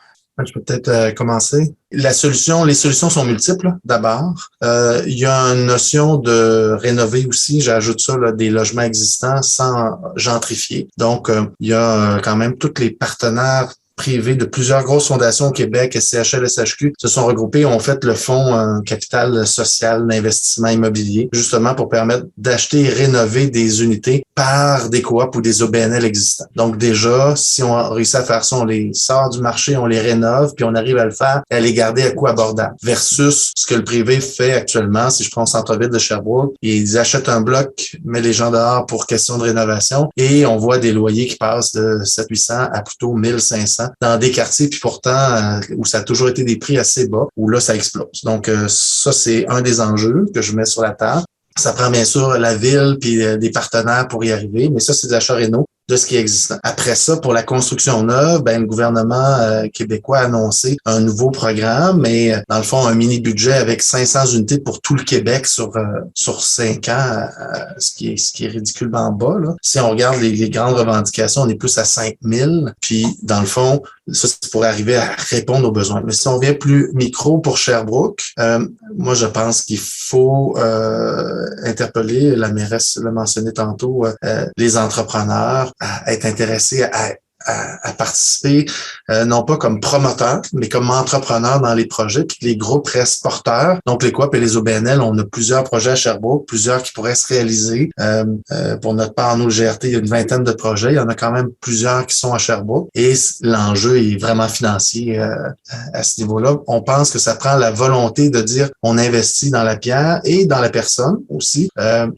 Speaker 11: Je peux peut-être commencer. Les solutions sont multiples, d'abord. Il y a une notion de rénover aussi, j'ajoute ça, là, des logements existants sans gentrifier. Donc, il y a quand même tous les partenaires privés de plusieurs grosses fondations au Québec, SCHL, SHQ, se sont regroupés et ont fait le fonds capital social d'investissement immobilier, justement pour permettre d'acheter et rénover des unités par des coops ou des OBNL existants. Donc déjà, si on réussit à faire ça, on les sort du marché, on les rénove, puis on arrive à le faire et à les garder à coût abordable. Versus ce que le privé fait actuellement, si je prends le centre-ville de Sherbrooke, ils achètent un bloc, mettent les gens dehors pour question de rénovation et on voit des loyers qui passent de 700-800 à plutôt 1500 dans des quartiers, puis pourtant où ça a toujours été des prix assez bas, où là, ça explose. Donc ça, c'est un des enjeux que je mets sur la table. Ça prend bien sûr la ville puis des partenaires pour y arriver, mais ça, c'est de l'achat réno de ce qui est existant. Après ça, pour la construction neuve, le gouvernement québécois a annoncé un nouveau programme, mais dans le fond, un mini-budget avec 500 unités pour tout le Québec sur 5 ans, ce qui est ridiculement bas. Là. Si on regarde les grandes revendications, on est plus à 5000. Puis, dans le fond, ça, c'est pour arriver à répondre aux besoins. Mais si on vient plus micro pour Sherbrooke, moi, je pense qu'il faut interpeller, la mairesse l'a mentionné tantôt, les entrepreneurs à être intéressés à participer, non pas comme promoteurs, mais comme entrepreneurs dans les projets, puis que les groupes restent porteurs. Donc, les coop et les OBNL, on a plusieurs projets à Sherbrooke, plusieurs qui pourraient se réaliser. Pour notre part, nous, le GRT, il y a une vingtaine de projets. Il y en a quand même plusieurs qui sont à Sherbrooke. Et l'enjeu est vraiment financier à ce niveau-là. On pense que ça prend la volonté de dire on investit dans la pierre et dans la personne aussi.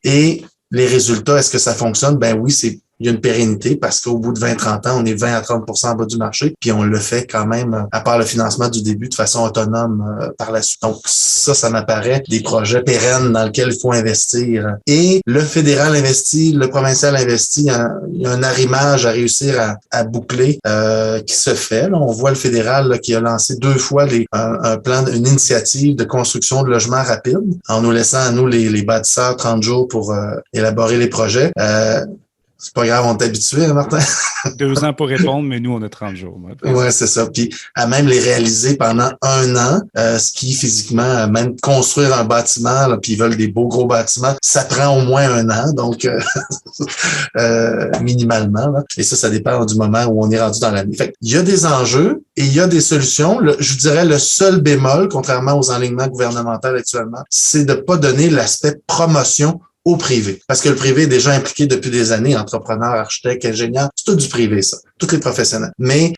Speaker 11: Et les résultats, est-ce que ça fonctionne? Ben oui, il y a une pérennité parce qu'au bout de 20-30 ans, on est 20 à 30% en bas du marché, puis on le fait quand même, à part le financement du début, de façon autonome par la suite. Donc ça m'apparaît des projets pérennes dans lesquels il faut investir. Et le fédéral investit, le provincial investit, il y a un arrimage à réussir à boucler qui se fait. Là, on voit le fédéral là, qui a lancé 2 fois un plan, une initiative de construction de logements rapides, en nous laissant à nous, les bâtisseurs, 30 jours pour élaborer les projets. C'est pas grave, on est habitué, hein, Martin?
Speaker 2: 2 ans pour répondre, mais nous, on a 30 jours.
Speaker 11: Ouais, c'est ça. Puis à même les réaliser pendant 1 an, ce qui physiquement, même construire un bâtiment, là, puis ils veulent des beaux gros bâtiments, ça prend au moins 1 an, donc minimalement. Là. Et ça dépend du moment où on est rendu dans l'année. Fait il y a des enjeux et il y a des solutions. Je dirais le seul bémol, contrairement aux enlignements gouvernementaux actuellement, c'est de pas donner l'aspect promotion au privé. Parce que le privé est déjà impliqué depuis des années, entrepreneurs, architectes, ingénieurs, c'est tout du privé, ça. Tous les professionnels. Mais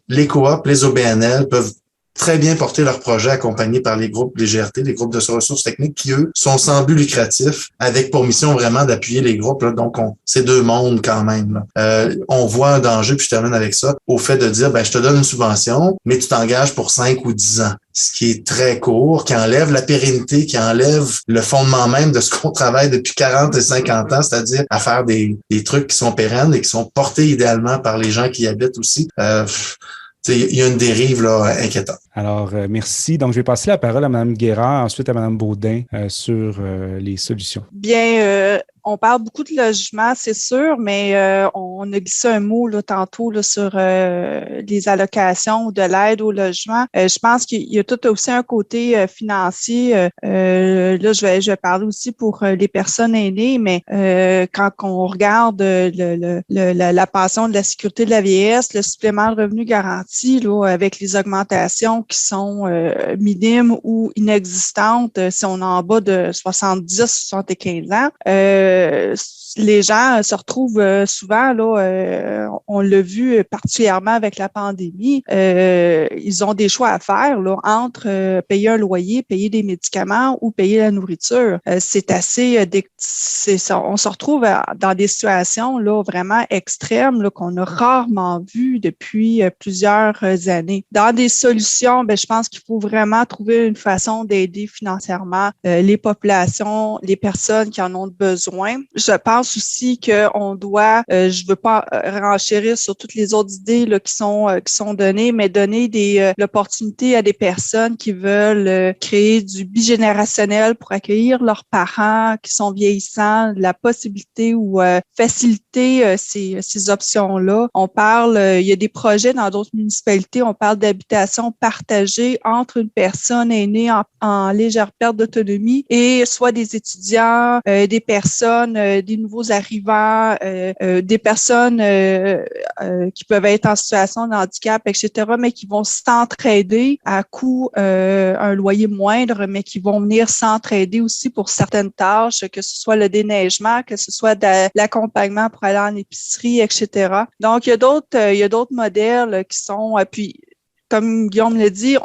Speaker 11: les coops, les OBNL peuvent très bien porter leurs projets accompagnés par les groupes, les GRT, les groupes de ressources techniques qui, eux, sont sans but lucratif, avec pour mission vraiment d'appuyer les groupes. Là. Donc, c'est 2 mondes quand même. On voit un danger, puis je termine avec ça, au fait de dire, je te donne une subvention, mais tu t'engages pour 5 ou 10 ans. Ce qui est très court, qui enlève la pérennité, qui enlève le fondement même de ce qu'on travaille depuis 40 et 50 ans, c'est-à-dire à faire des trucs qui sont pérennes et qui sont portés idéalement par les gens qui y habitent aussi. Il y a une dérive là, inquiétante.
Speaker 2: Alors, merci. Donc, je vais passer la parole à Mme Guérard, ensuite à Mme Baudin sur les solutions.
Speaker 6: Bien, on parle beaucoup de logement, c'est sûr, mais on a glissé un mot là, tantôt là, sur les allocations ou de l'aide au logement. Je pense qu'il y a tout aussi un côté financier. Là, je vais parler aussi pour les personnes aînées, mais quand on regarde la pension de la sécurité de la vieillesse, le supplément de revenu garanti là, avec les augmentations qui sont minimes ou inexistantes si on est en bas de 70-75 ans. Les gens se retrouvent souvent, là, on l'a vu particulièrement avec la pandémie, ils ont des choix à faire là, entre payer un loyer, payer des médicaments ou payer la nourriture. C'est assez, on se retrouve dans des situations là vraiment extrêmes là, qu'on a rarement vues depuis plusieurs années. Dans des solutions, je pense qu'il faut vraiment trouver une façon d'aider financièrement les populations, les personnes qui en ont besoin. Je pense aussi qu'on doit, je veux pas renchérir sur toutes les autres idées là, qui sont données, mais donner l'opportunité à des personnes qui veulent créer du bigénérationnel pour accueillir leurs parents qui sont vieillissants, la possibilité ou faciliter ces options-là. On parle, il y a des projets dans d'autres municipalités, on parle d'habitation partagée entre une personne aînée en légère perte d'autonomie et soit des étudiants, des personnes, des nouveaux arrivants, des personnes qui peuvent être en situation de handicap, etc., mais qui vont s'entraider à coût un loyer moindre, mais qui vont venir s'entraider aussi pour certaines tâches, que ce soit le déneigement, que ce soit de l'accompagnement pour aller en épicerie, etc. Donc, il y a d'autres modèles qui sont, puis comme Guillaume l'a dit,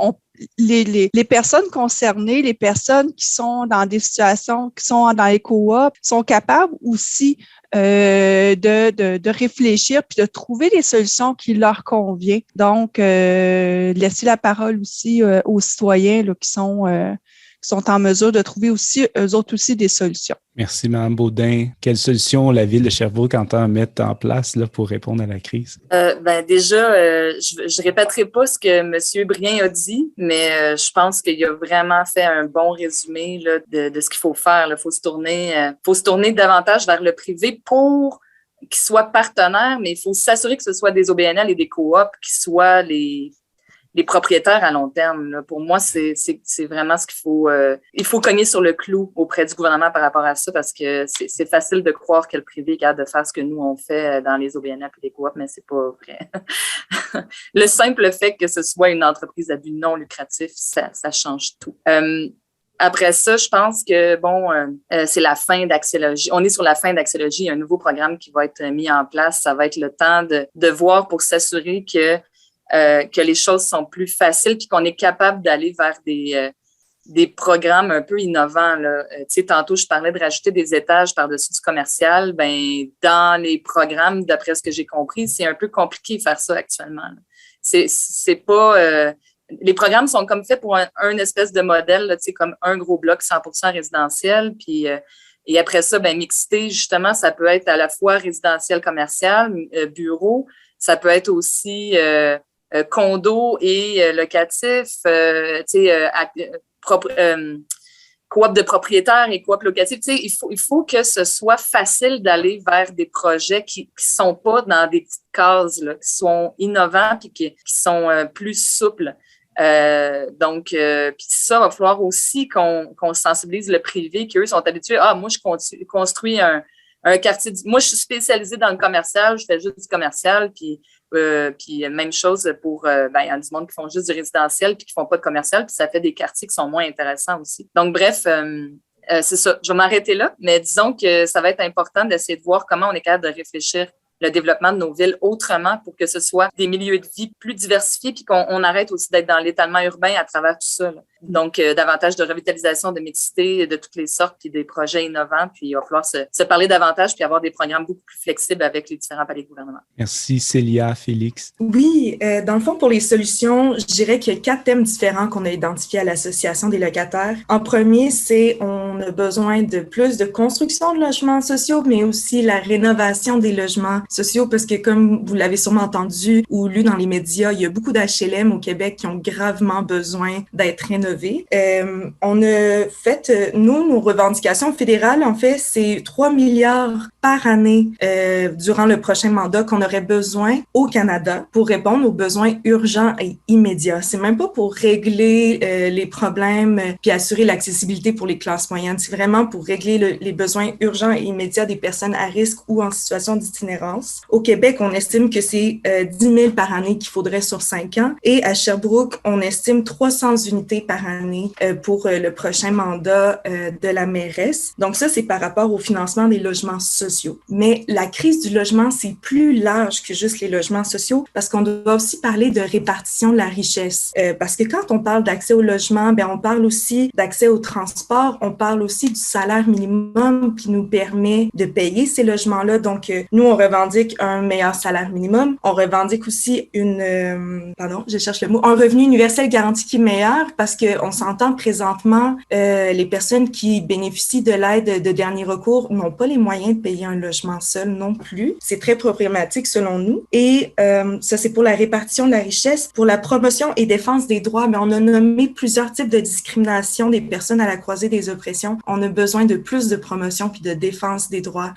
Speaker 6: les personnes concernées, les personnes qui sont dans des situations, qui sont dans les coops, sont capables aussi de réfléchir puis de trouver des solutions qui leur conviennent. Donc, laisser la parole aussi aux citoyens là, qui sont en mesure de trouver aussi, eux autres aussi, des solutions.
Speaker 2: Merci, Mme Baudin. Quelle solution la Ville de Sherbrooke entend mettre en place là, pour répondre à la crise?
Speaker 12: Déjà, je répéterai pas ce que M. Brien a dit, mais je pense qu'il a vraiment fait un bon résumé là, de ce qu'il faut faire. Il faut se tourner davantage vers le privé pour qu'ils soient partenaires, mais il faut s'assurer que ce soit des OBNL et des coops qui soient les propriétaires à long terme. Là. Pour moi, c'est vraiment ce qu'il faut. Il faut cogner sur le clou auprès du gouvernement par rapport à ça parce que c'est facile de croire que le privé est capable de faire ce que nous, on fait dans les OBNL et les coops, mais c'est pas vrai. Le simple fait que ce soit une entreprise à but non lucratif, ça change tout. Après ça, je pense que, c'est la fin d'Axélogie. On est sur la fin d'Axélogie. Il y a un nouveau programme qui va être mis en place. Ça va être le temps de voir pour s'assurer que les choses sont plus faciles puis qu'on est capable d'aller vers des programmes un peu innovants. Là. Tu sais, tantôt, je parlais de rajouter des étages par-dessus du commercial. Dans les programmes, d'après ce que j'ai compris, c'est un peu compliqué de faire ça actuellement. Là. C'est pas... les programmes sont comme faits pour un espèce de modèle, là, tu sais, comme un gros bloc 100% résidentiel, puis... et après ça, mixité, justement, ça peut être à la fois résidentiel, commercial, bureau. Ça peut être aussi condo et locatif, coop de propriétaires et coop locatif. Il faut que ce soit facile d'aller vers des projets qui sont pas dans des petites cases, là, qui sont innovants et qui sont plus souples. Puis ça, va falloir aussi qu'on sensibilise le privé, qu'eux sont habitués. Moi, je construis un quartier. Moi, je suis spécialisée dans le commercial, je fais juste du commercial, puis même chose pour il y a du monde qui font juste du résidentiel puis qui font pas de commercial, puis ça fait des quartiers qui sont moins intéressants aussi. Donc, bref, c'est ça. Je vais m'arrêter là, mais disons que ça va être important d'essayer de voir comment on est capable de réfléchir le développement de nos villes autrement pour que ce soit des milieux de vie plus diversifiés puis qu'on arrête aussi d'être dans l'étalement urbain à travers tout ça. Là. Donc, davantage de revitalisation, de mixité de toutes les sortes puis des projets innovants. Puis, il va falloir se parler davantage puis avoir des programmes beaucoup plus flexibles avec les différents paliers de gouvernement.
Speaker 2: Merci, Célia, Félix.
Speaker 4: Oui, dans le fond, pour les solutions, je dirais qu'il y a 4 thèmes différents qu'on a identifiés à l'Association des locataires. En premier, c'est on a besoin de plus de construction de logements sociaux, mais aussi la rénovation des logements sociaux, parce que comme vous l'avez sûrement entendu ou lu dans les médias, il y a beaucoup d'HLM au Québec qui ont gravement besoin d'être rénovés rénover. On a fait, nos revendications fédérales, en fait, c'est 3 milliards par année durant le prochain mandat qu'on aurait besoin au Canada pour répondre aux besoins urgents et immédiats. C'est même pas pour régler les problèmes puis assurer l'accessibilité pour les classes moyennes. C'est vraiment pour régler les besoins urgents et immédiats des personnes à risque ou en situation d'itinérance. Au Québec, on estime que c'est 10 000 par année qu'il faudrait sur 5 ans. Et à Sherbrooke, on estime 300 unités par année pour le prochain mandat de la mairesse. Donc ça, c'est par rapport au financement des logements sociaux. Mais la crise du logement, c'est plus large que juste les logements sociaux parce qu'on doit aussi parler de répartition de la richesse. Parce que quand on parle d'accès au logement, ben on parle aussi d'accès au transport, on parle aussi du salaire minimum qui nous permet de payer ces logements-là. Donc, nous, on revendique un meilleur salaire minimum. On revendique aussi un revenu universel garanti qui est meilleur parce qu'on s'entend présentement, les personnes qui bénéficient de l'aide de dernier recours n'ont pas les moyens de payer un logement seul non plus. C'est très problématique selon nous. Et ça, c'est pour la répartition de la richesse. Pour la promotion et défense des droits, mais on a nommé plusieurs types de discrimination des personnes à la croisée des oppressions. On a besoin de plus de promotion puis de défense des droits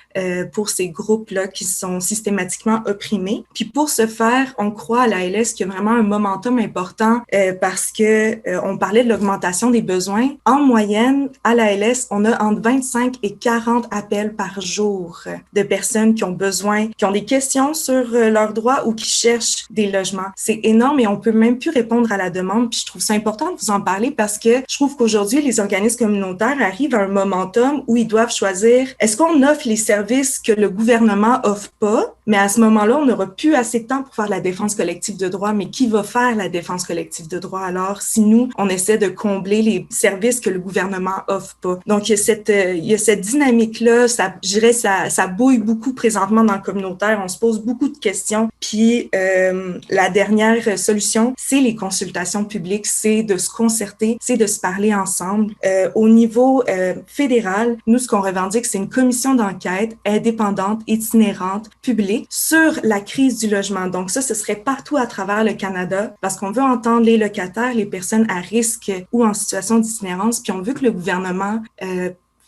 Speaker 4: pour ces groupes-là qui sont systématiquement opprimés. Puis pour ce faire, on croit à l'ALS qu'il y a vraiment un momentum important parce que on parlait de l'augmentation des besoins. En moyenne, à l'ALS, on a entre 25 et 40 appels par jour de personnes qui ont besoin, qui ont des questions sur leurs droits ou qui cherchent des logements. C'est énorme et on peut même plus répondre à la demande. Puis je trouve ça important de vous en parler parce que je trouve qu'aujourd'hui, les organismes communautaires arrivent à un momentum où ils doivent choisir est-ce qu'on offre les services que le gouvernement offre pas, mais à ce moment-là, on n'aura plus assez de temps pour faire la défense collective de droit. Mais qui va faire la défense collective de droit alors si nous, on essaie de combler les services que le gouvernement offre pas? Donc, il y a cette dynamique-là, je dirais, ça bouille beaucoup présentement dans le communautaire. On se pose beaucoup de questions. Puis, la dernière solution, c'est les consultations publiques, c'est de se concerter, c'est de se parler ensemble. Au niveau fédéral, nous, ce qu'on revendique, c'est une commission d'enquête indépendante, itinérante, publique sur la crise du logement. Donc ça, ce serait partout à travers le Canada parce qu'on veut entendre les locataires, les personnes à risque ou en situation d'itinérance, puis on veut que le gouvernement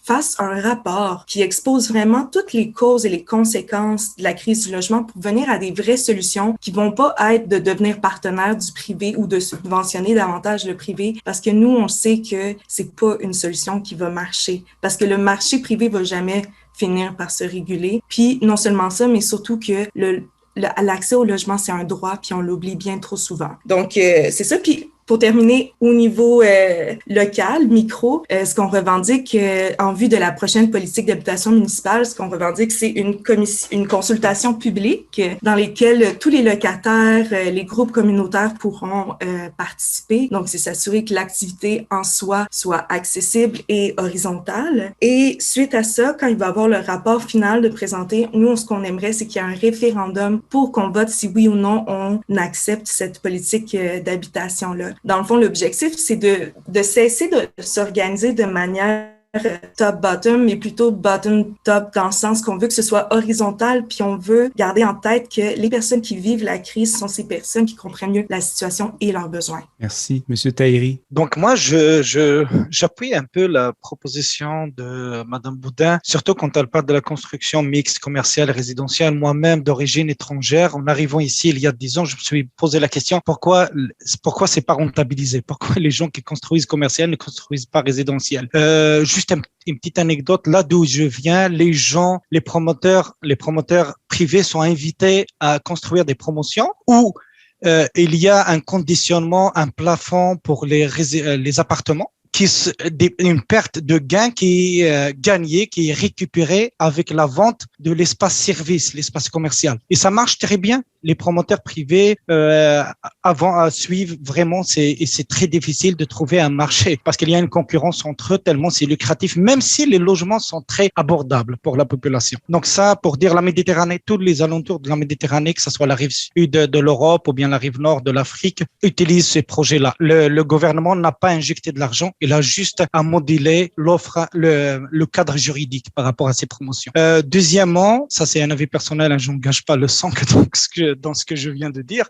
Speaker 4: fasse un rapport qui expose vraiment toutes les causes et les conséquences de la crise du logement pour venir à des vraies solutions qui vont pas être de devenir partenaire du privé ou de subventionner davantage le privé parce que nous, on sait que c'est pas une solution qui va marcher parce que le marché privé va jamais finir par se réguler. Puis non seulement ça, mais surtout que l'accès au logement, c'est un droit, puis on l'oublie bien trop souvent. Donc, c'est ça. Puis pour terminer, au niveau local, micro, ce qu'on revendique en vue de la prochaine politique d'habitation municipale, ce qu'on revendique, c'est une consultation publique dans laquelle tous les locataires, les groupes communautaires pourront participer. Donc, c'est s'assurer que l'activité en soi soit accessible et horizontale. Et suite à ça, quand il va y avoir le rapport final de présenter, nous, ce qu'on aimerait, c'est qu'il y ait un référendum pour qu'on vote si oui ou non on accepte cette politique d'habitation-là. Dans le fond, l'objectif, c'est de cesser de s'organiser de manière top-bottom, mais plutôt bottom-top dans le sens qu'on veut que ce soit horizontal, puis on veut garder en tête que les personnes qui vivent la crise sont ces personnes qui comprennent mieux la situation et leurs besoins.
Speaker 2: Merci. Monsieur Tahiri.
Speaker 7: Donc moi, j'appuie un peu la proposition de Madame Boudin, surtout quand elle parle de la construction mixte, commerciale, résidentielle. Moi-même, d'origine étrangère, en arrivant ici il y a 10 ans, je me suis posé la question pourquoi c'est pas rentabilisé? Pourquoi les gens qui construisent commercial ne construisent pas résidentiel? Juste une petite anecdote, là d'où je viens, les promoteurs privés sont invités à construire des promotions où il y a un conditionnement, un plafond pour les appartements. Une perte de gain qui est gagnée, qui est récupérée avec la vente de l'espace service, l'espace commercial. Et ça marche très bien. Les promoteurs privés suivent vraiment, et c'est très difficile de trouver un marché parce qu'il y a une concurrence entre eux tellement c'est lucratif, même si les logements sont très abordables pour la population. Donc ça, pour dire la Méditerranée, tous les alentours de la Méditerranée, que ce soit la rive sud de l'Europe ou bien la rive nord de l'Afrique, utilisent ces projets-là. Le gouvernement n'a pas injecté de l'argent, il Il a juste à moduler l'offre, le cadre juridique par rapport à ces promotions. Deuxièmement, ça c'est un avis personnel, je n'engage pas le sang dans ce que je viens de dire.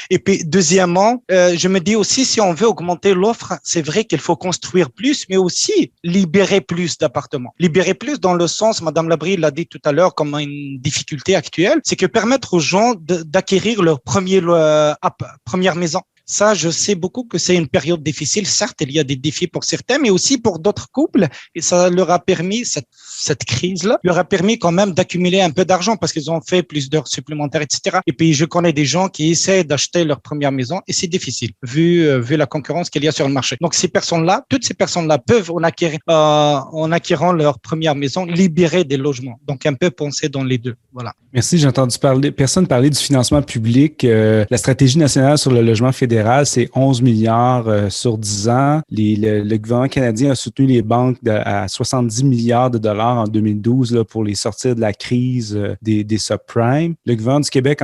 Speaker 7: Et puis, deuxièmement, je me dis aussi, si on veut augmenter l'offre, c'est vrai qu'il faut construire plus, mais aussi libérer plus d'appartements. Libérer plus dans le sens, Madame Labrie l'a dit tout à l'heure, comme une difficulté actuelle, c'est que permettre aux gens d'acquérir leur première maison. Ça, je sais beaucoup que c'est une période difficile. Certes, il y a des défis pour certains, mais aussi pour d'autres couples. Et ça leur a permis, cette crise-là, leur a permis quand même d'accumuler un peu d'argent parce qu'ils ont fait plus d'heures supplémentaires, etc. Et puis, je connais des gens qui essaient d'acheter leur première maison et c'est difficile vu la concurrence qu'il y a sur le marché. Donc, toutes ces personnes-là peuvent, en acquérant leur première maison, libérer des logements. Donc, un peu penser dans les deux. Voilà.
Speaker 2: Merci. J'ai entendu personne parler du financement public. La stratégie nationale sur le logement fédéral, c'est 11 milliards sur 10 ans. Le gouvernement canadien a soutenu les banques à 70 milliards de dollars en 2012 là, pour les sortir de la crise des subprimes. Le gouvernement du Québec,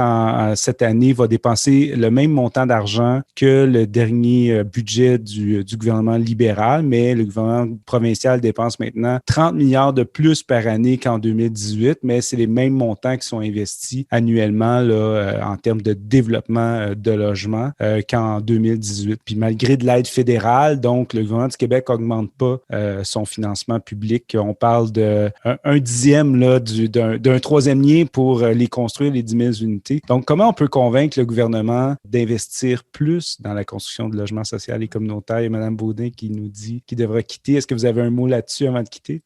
Speaker 2: cette année, va dépenser le même montant d'argent que le dernier budget du gouvernement libéral, mais le gouvernement provincial dépense maintenant 30 milliards de plus par année qu'en 2018, mais c'est les mêmes montants qui sont investis annuellement là, en termes de développement de logements qu'en 2018. Puis malgré de l'aide fédérale, donc le gouvernement du Québec n'augmente pas son financement public. On parle de un dixième là, d'un troisième lien pour les construire, les 10 000 unités. Donc, comment on peut convaincre le gouvernement d'investir plus dans la construction de logements sociaux et communautaires? Il y a Mme Baudin qui nous dit qu'il devra quitter. Est-ce que vous avez un mot là-dessus avant de quitter?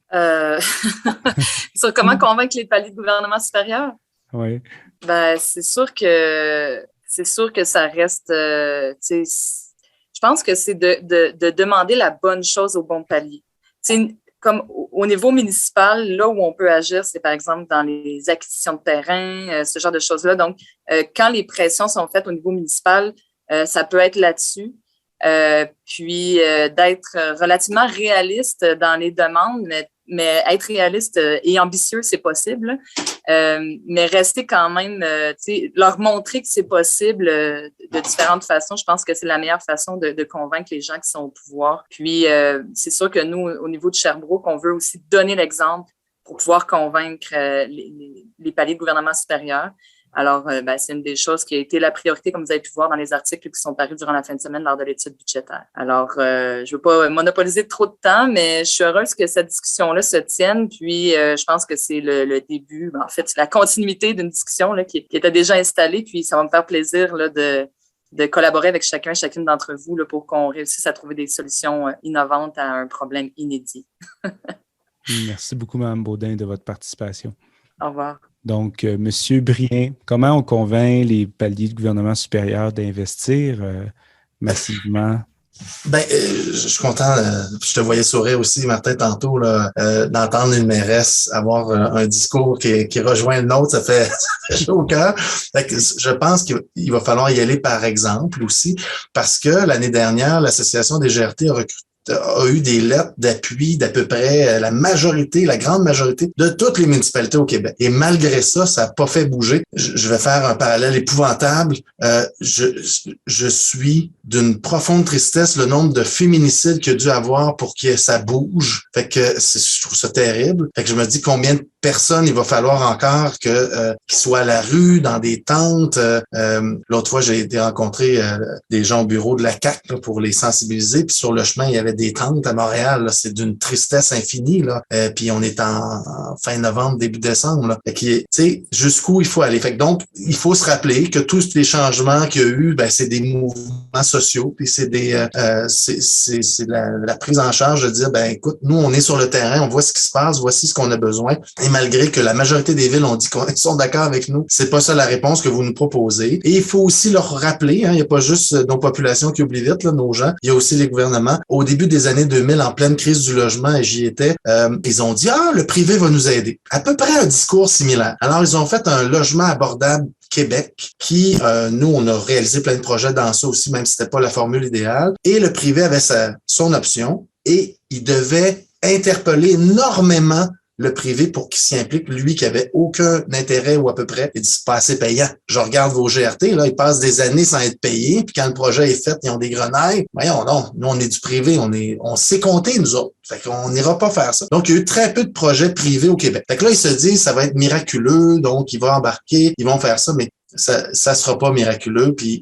Speaker 12: Sur comment convaincre les paliers de gouvernement supérieur?
Speaker 2: Oui.
Speaker 12: Ben, c'est sûr que ça reste, je pense que c'est de demander la bonne chose au bon palier. Comme au niveau municipal, là où on peut agir, c'est par exemple dans les acquisitions de terrain, ce genre de choses-là. Donc, quand les pressions sont faites au niveau municipal, ça peut être là-dessus. Puis d'être relativement réaliste dans les demandes, mais être réaliste et ambitieux, c'est possible. Mais rester quand même, leur montrer que c'est possible de différentes façons. Je pense que c'est la meilleure façon de convaincre les gens qui sont au pouvoir. Puis, c'est sûr que nous, au niveau de Sherbrooke, on veut aussi donner l'exemple pour pouvoir convaincre les paliers de gouvernement supérieur. Alors, c'est une des choses qui a été la priorité, comme vous avez pu voir dans les articles qui sont parus durant la fin de semaine lors de l'étude budgétaire. Alors, je ne veux pas monopoliser trop de temps, mais je suis heureuse que cette discussion-là se tienne. Puis, je pense que c'est le début, en fait, c'est la continuité d'une discussion là, qui était déjà installée. Puis, ça va me faire plaisir là, de collaborer avec chacune d'entre vous là, pour qu'on réussisse à trouver des solutions innovantes à un problème inédit.
Speaker 2: Merci beaucoup, Mme Baudin, de votre participation.
Speaker 12: Au revoir.
Speaker 2: Donc, M. Brien, comment on convainc les paliers de gouvernement supérieur d'investir massivement?
Speaker 11: Je suis content, je te voyais sourire aussi, Martin, tantôt, là, d'entendre une mairesse avoir un discours qui rejoint le nôtre, ça fait chaud au cœur. Fait que je pense qu'il va falloir y aller par exemple aussi, parce que l'année dernière, l'Association des GRT a eu des lettres d'appui d'à peu près la grande majorité de toutes les municipalités au Québec. Et malgré ça, ça n'a pas fait bouger. Je vais faire un parallèle épouvantable. Je suis d'une profonde tristesse le nombre de féminicides qu'il y a dû avoir pour que ça bouge. Fait que je trouve ça terrible. Fait que je me dis combien de personnes il va falloir encore qu'ils soient à la rue, dans des tentes. L'autre fois, j'ai été rencontrer des gens au bureau de la CAQ là, pour les sensibiliser. Puis sur le chemin, il y avait des tentes à Montréal. Là. C'est d'une tristesse infinie. Là. Puis on est en fin novembre, début décembre. Là. Fait que, tu sais, jusqu'où il faut aller. Fait que donc, il faut se rappeler que tous les changements qu'il y a eu, c'est des mouvements sociaux. Puis c'est la prise en charge de dire, écoute, nous, on est sur le terrain, on voit ce qui se passe, voici ce qu'on a besoin. Et malgré que la majorité des villes ont dit qu'ils sont d'accord avec nous, c'est pas ça la réponse que vous nous proposez. Et il faut aussi leur rappeler, il n'y a pas juste nos populations qui oublient vite, là, nos gens, il y a aussi les gouvernements. Au début des années 2000, en pleine crise du logement, et j'y étais, ils ont dit, le privé va nous aider. À peu près un discours similaire. Alors, ils ont fait un logement abordable Québec, qui, nous, on a réalisé plein de projets dans ça aussi, même si c'était pas la formule idéale. Et le privé avait son option et il devait interpeller énormément le privé pour qu'il s'y implique, lui qui avait aucun intérêt ou à peu près, il dit c'est pas assez payant. Je regarde vos GRT, là, ils passent des années sans être payés, puis quand le projet est fait, ils ont des grenailles. Voyons non, nous on est du privé, on sait compter nous autres. Fait qu'on n'ira pas faire ça. Donc, il y a eu très peu de projets privés au Québec. Fait que là, ils se disent ça va être miraculeux, donc ils vont embarquer, ils vont faire ça, mais ça sera pas miraculeux, puis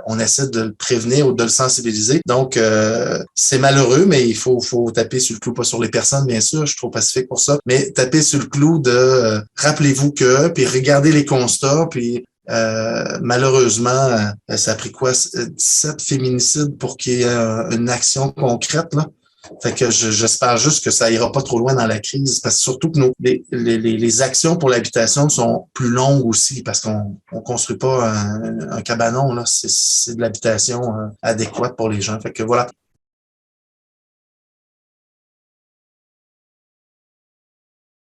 Speaker 11: on essaie de le prévenir ou de le sensibiliser. Donc, c'est malheureux, mais il faut taper sur le clou, pas sur les personnes, bien sûr, je suis trop pacifique pour ça, mais taper sur le clou de rappelez-vous que, puis regardez les constats, puis malheureusement, ça a pris quoi? 17 féminicides pour qu'il y ait une action concrète, là. Fait que j'espère juste que ça ira pas trop loin dans la crise, parce que surtout que les actions pour l'habitation sont plus longues aussi, parce qu'on construit pas un cabanon, là, c'est de l'habitation adéquate pour les gens. Fait que voilà.